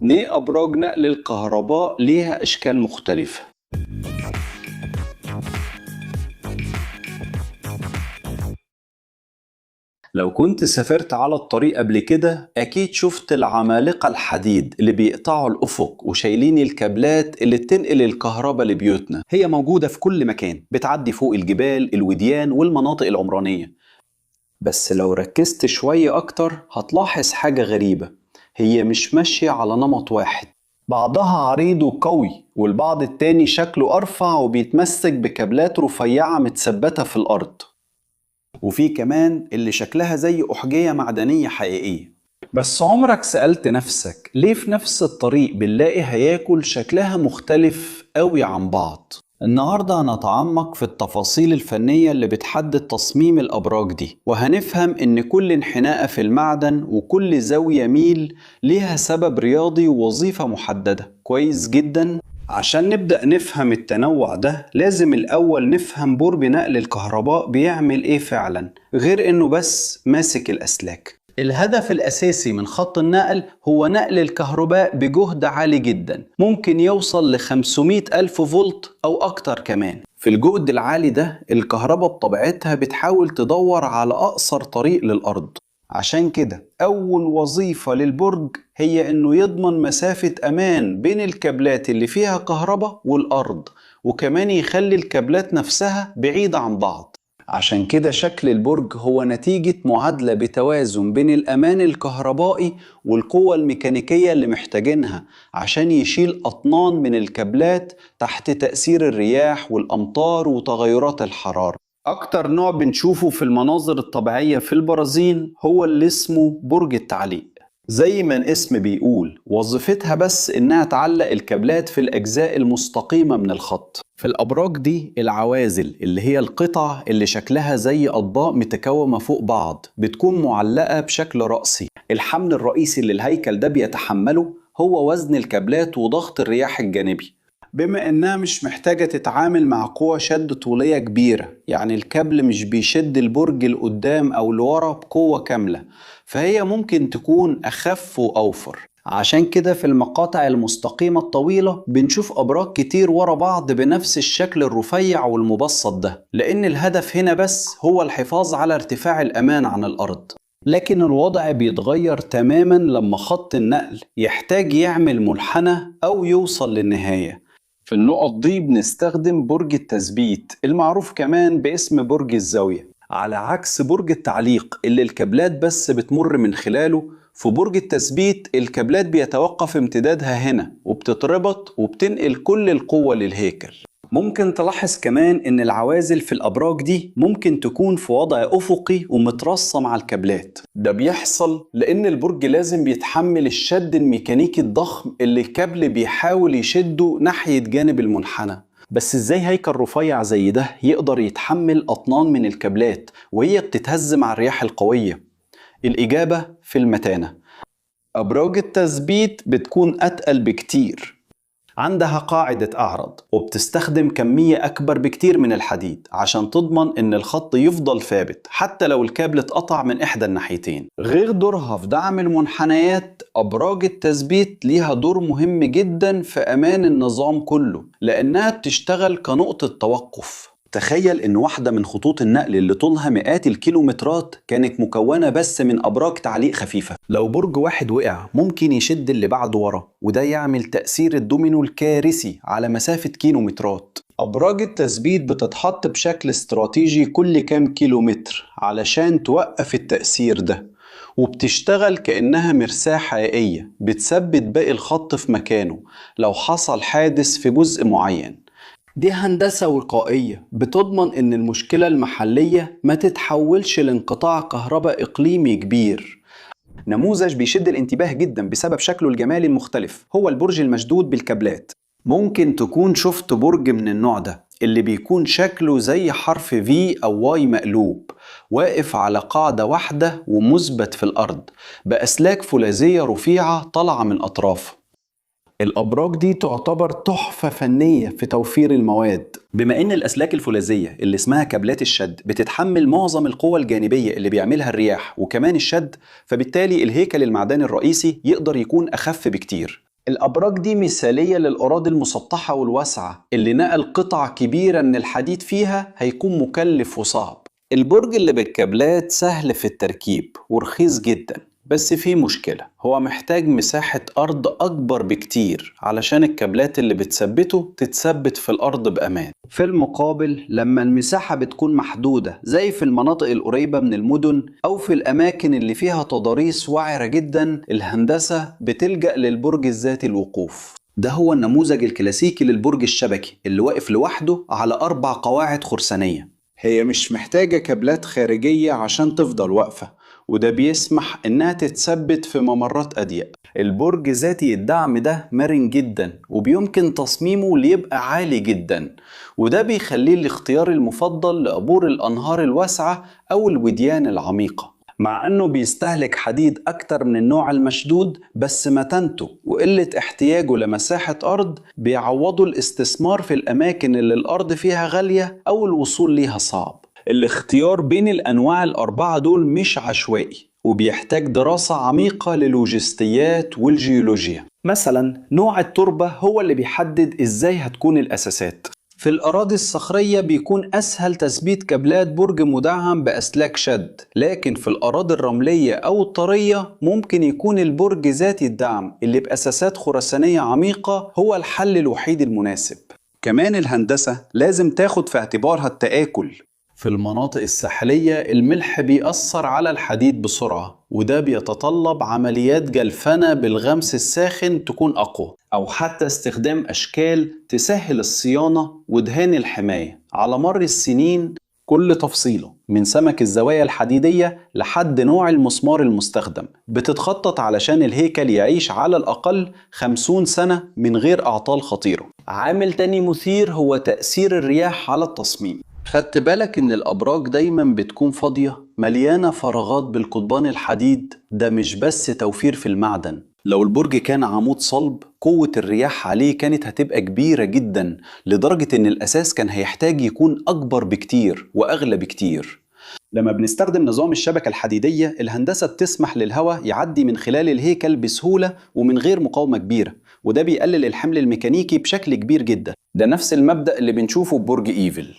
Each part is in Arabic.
ليه أبراج نقل الكهرباء ليها أشكال مختلفة؟ لو كنت سافرت على الطريق قبل كده أكيد شفت العمالقة الحديد اللي بيقطعوا الأفق وشايلين الكابلات اللي بتنقل الكهرباء لبيوتنا. هي موجودة في كل مكان، بتعدي فوق الجبال، الوديان والمناطق العمرانية. بس لو ركزت شوية أكتر هتلاحظ حاجة غريبة، هي مش ماشية على نمط واحد. بعضها عريض وقوي والبعض التاني شكله أرفع وبيتمسك بكابلات رفيعة متثبتة في الأرض. وفي كمان اللي شكلها زي أحجية معدنية حقيقية. بس عمرك سألت نفسك ليه في نفس الطريق بنلاقي هياكل شكلها مختلف قوي عن بعض؟ النهاردة هنتعمق في التفاصيل الفنية اللي بتحدد تصميم الأبراج دي، وهنفهم إن كل انحناء في المعدن وكل زاوية ميل ليها سبب رياضي ووظيفة محددة. كويس جدا. عشان نبدأ نفهم التنوع ده لازم الأول نفهم برج نقل الكهرباء بيعمل إيه فعلا، غير إنه بس ماسك الأسلاك. الهدف الأساسي من خط النقل هو نقل الكهرباء بجهد عالي جدا، ممكن يوصل ل 500 ألف فولت أو أكتر كمان. في الجهد العالي ده الكهرباء بطبيعتها بتحاول تدور على أقصر طريق للأرض. عشان كده أول وظيفة للبرج هي إنه يضمن مسافة أمان بين الكابلات اللي فيها كهرباء والأرض، وكمان يخلي الكابلات نفسها بعيدة عن بعض. عشان كده شكل البرج هو نتيجة معادلة بتوازن بين الأمان الكهربائي والقوة الميكانيكية اللي محتاجينها عشان يشيل أطنان من الكابلات تحت تأثير الرياح والأمطار وتغيرات الحرارة. أكتر نوع بنشوفه في المناظر الطبيعية في البرازيل هو اللي اسمه برج التعليق. زي ما الاسم بيقول وظيفتها بس إنها تعلق الكابلات في الأجزاء المستقيمة من الخط. في الأبراج دي العوازل اللي هي القطع اللي شكلها زي أطباق متكومة فوق بعض بتكون معلقة بشكل رأسي. الحمل الرئيسي اللي الهيكل ده بيتحمله هو وزن الكابلات وضغط الرياح الجانبي. بما إنها مش محتاجة تتعامل مع قوة شد طولية كبيرة، يعني الكابل مش بيشد البرج لقدام أو لورا بقوة كاملة، فهي ممكن تكون أخف وأوفر. عشان كده في المقاطع المستقيمة الطويلة بنشوف أبراج كتير ورا بعض بنفس الشكل الرفيع والمبسط ده، لأن الهدف هنا بس هو الحفاظ على ارتفاع الأمان عن الأرض. لكن الوضع بيتغير تماما لما خط النقل يحتاج يعمل منحنى أو يوصل للنهاية. في النقط دي بنستخدم برج التثبيت المعروف كمان باسم برج الزاوية، على عكس برج التعليق اللي الكابلات بس بتمر من خلاله. في برج التثبيت الكابلات بيتوقف امتدادها هنا وبتتربط وبتنقل كل القوة للهيكل. ممكن تلاحظ كمان ان العوازل في الابراج دي ممكن تكون في وضع افقي ومترصة مع الكابلات. ده بيحصل لان البرج لازم بيتحمل الشد الميكانيكي الضخم اللي الكابل بيحاول يشده ناحية جانب المنحنى. بس ازاي هيكل رفيع زي ده يقدر يتحمل اطنان من الكابلات وهي بتتهز مع الرياح القوية؟ الإجابة في المتانة. أبراج التثبيت بتكون أتقل بكتير، عندها قاعدة أعرض وبتستخدم كمية أكبر بكتير من الحديد عشان تضمن إن الخط يفضل ثابت حتى لو الكابل اتقطع من إحدى الناحيتين. غير دورها في دعم المنحنيات، أبراج التثبيت ليها دور مهم جدا في أمان النظام كله، لأنها بتشتغل كنقطة توقف. تخيل إن واحدة من خطوط النقل اللي طولها مئات الكيلومترات كانت مكونة بس من أبراج تعليق خفيفة. لو برج واحد وقع ممكن يشد اللي بعده ورا، وده يعمل تأثير الدومينو الكارثي على مسافة كيلومترات. أبراج التثبيت بتتحط بشكل استراتيجي كل كام كيلومتر علشان توقف التأثير ده، وبتشتغل كأنها مرساة حقيقية بتثبت باقي الخط في مكانه لو حصل حادث في جزء معين. دي هندسة وقائية بتضمن إن المشكلة المحلية ما تتحولش لانقطاع كهرباء إقليمي كبير. نموذج بيشد الانتباه جدا بسبب شكله الجمالي المختلف هو البرج المشدود بالكابلات. ممكن تكون شفت برج من النوع ده اللي بيكون شكله زي حرف V أو Y مقلوب، واقف على قاعدة واحدة ومثبت في الأرض بأسلاك فولاذية رفيعة طالعة من أطرافه. الأبراج دي تعتبر تحفة فنية في توفير المواد، بما إن الأسلاك الفولاذية اللي اسمها كابلات الشد بتتحمل معظم القوى الجانبية اللي بيعملها الرياح وكمان الشد، فبالتالي الهيكل المعدني الرئيسي يقدر يكون أخف بكتير. الأبراج دي مثالية للأراضي المسطحة والواسعة اللي نقل قطع كبيرة من الحديد فيها هيكون مكلف وصعب. البرج اللي بالكابلات سهل في التركيب ورخيص جدا، بس فيه مشكلة، هو محتاج مساحة أرض أكبر بكتير علشان الكابلات اللي بتثبته تتثبت في الأرض بأمان. في المقابل لما المساحة بتكون محدودة زي في المناطق القريبة من المدن أو في الأماكن اللي فيها تضاريس وعرة جدا، الهندسة بتلجأ للبرج الذاتي الوقوف. ده هو النموذج الكلاسيكي للبرج الشبكي اللي واقف لوحده على 4 قواعد خرسانية. هي مش محتاجة كابلات خارجية عشان تفضل واقفة، وده بيسمح إنها تتثبت في ممرات أضيق. البرج ذاتي الدعم ده مرن جدا وبيمكن تصميمه ليبقى عالي جدا، وده بيخليه الاختيار المفضل لعبور الأنهار الواسعة أو الوديان العميقة. مع أنه بيستهلك حديد أكتر من النوع المشدود، بس متانته وقلة احتياجه لمساحة أرض بيعوضوا الاستثمار في الأماكن اللي الأرض فيها غالية أو الوصول ليها صعب. الاختيار بين الأنواع الأربعة دول مش عشوائي، وبيحتاج دراسة عميقة للوجستيات والجيولوجيا. مثلا نوع التربة هو اللي بيحدد إزاي هتكون الأساسات. في الأراضي الصخرية بيكون أسهل تثبيت كابلات برج مدعم بأسلاك شد، لكن في الأراضي الرملية أو الطرية ممكن يكون البرج ذاتي الدعم اللي بأساسات خرسانية عميقة هو الحل الوحيد المناسب. كمان الهندسة لازم تاخد في اعتبارها التآكل. في المناطق الساحلية الملح بيأثر على الحديد بسرعة، وده بيتطلب عمليات جلفنة بالغمس الساخن تكون أقوى، أو حتى استخدام أشكال تسهل الصيانة ودهان الحماية. على مر السنين كل تفصيله من سمك الزوايا الحديدية لحد نوع المسمار المستخدم بتتخطط علشان الهيكل يعيش على الأقل 50 سنة من غير أعطال خطيرة. عامل تاني مثير هو تأثير الرياح على التصميم. خدت بالك إن الأبراج دايما بتكون فاضية مليانة فراغات بالقضبان الحديد؟ ده مش بس توفير في المعدن، لو البرج كان عمود صلب قوة الرياح عليه كانت هتبقى كبيرة جدا، لدرجة إن الأساس كان هيحتاج يكون أكبر بكتير وأغلى بكتير. لما بنستخدم نظام الشبكة الحديدية، الهندسة بتسمح للهواء يعدي من خلال الهيكل بسهولة ومن غير مقاومة كبيرة، وده بيقلل الحمل الميكانيكي بشكل كبير جدا. ده نفس المبدأ اللي بنشوفه ببرج إيفل.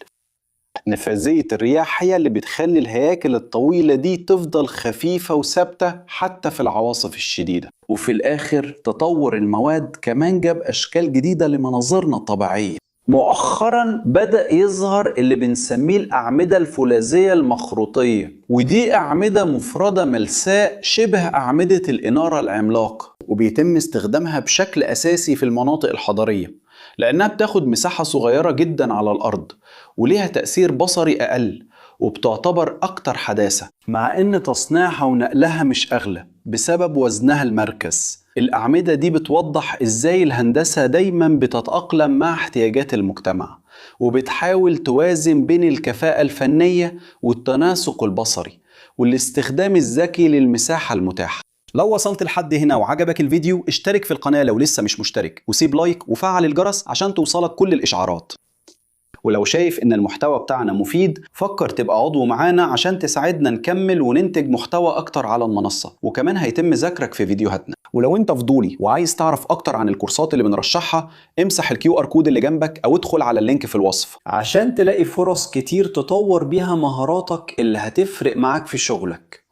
نفاذية الرياح هي اللي بتخلي الهياكل الطويلة دي تفضل خفيفة وثابتة حتى في العواصف الشديدة. وفي الآخر تطور المواد كمان جاب أشكال جديدة لمناظرنا الطبيعية. مؤخرا بدأ يظهر اللي بنسميه الأعمدة الفولاذية المخروطية، ودي أعمدة مفردة ملساء شبه أعمدة الإنارة العملاقة، وبيتم استخدامها بشكل أساسي في المناطق الحضرية لأنها بتاخد مساحة صغيرة جدا على الأرض وليها تأثير بصري أقل، وبتعتبر أكتر حداثة، مع إن تصنيعها ونقلها مش أغلى بسبب وزنها المركز. الأعمدة دي بتوضح إزاي الهندسة دايما بتتأقلم مع احتياجات المجتمع، وبتحاول توازن بين الكفاءة الفنية والتناسق البصري والاستخدام الذكي للمساحة المتاحة. لو وصلت لحد هنا وعجبك الفيديو اشترك في القناة لو لسه مش مشترك، وسيب لايك وفعل الجرس عشان توصلك كل الإشعارات. ولو شايف إن المحتوى بتاعنا مفيد فكر تبقى عضو معانا عشان تساعدنا نكمل وننتج محتوى أكتر على المنصة، وكمان هيتم ذكرك في فيديوهاتنا. ولو انت فضولي وعايز تعرف أكتر عن الكورسات اللي بنرشحها امسح QR كود اللي جنبك أو ادخل على اللينك في الوصف عشان تلاقي فرص كتير تطور بيها مهاراتك اللي هتفرق معاك في شغلك.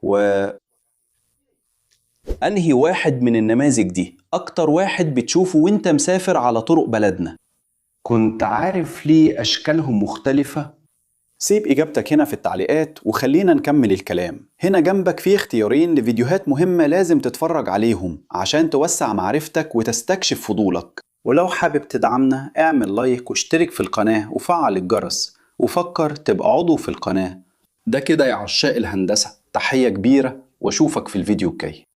أنهي واحد من النماذج دي أكتر واحد بتشوفه وانت مسافر على طرق بلدنا؟ كنت عارف ليه أشكالهم مختلفة؟ سيب إجابتك هنا في التعليقات وخلينا نكمل الكلام. هنا جنبك في اختيارين لفيديوهات مهمة لازم تتفرج عليهم عشان توسع معرفتك وتستكشف فضولك. ولو حابب تدعمنا اعمل لايك واشترك في القناة وفعل الجرس، وفكر تبقى عضو في القناة. ده كده يا عشاق الهندسة، تحية كبيرة واشوفك في الفيديو الجاي.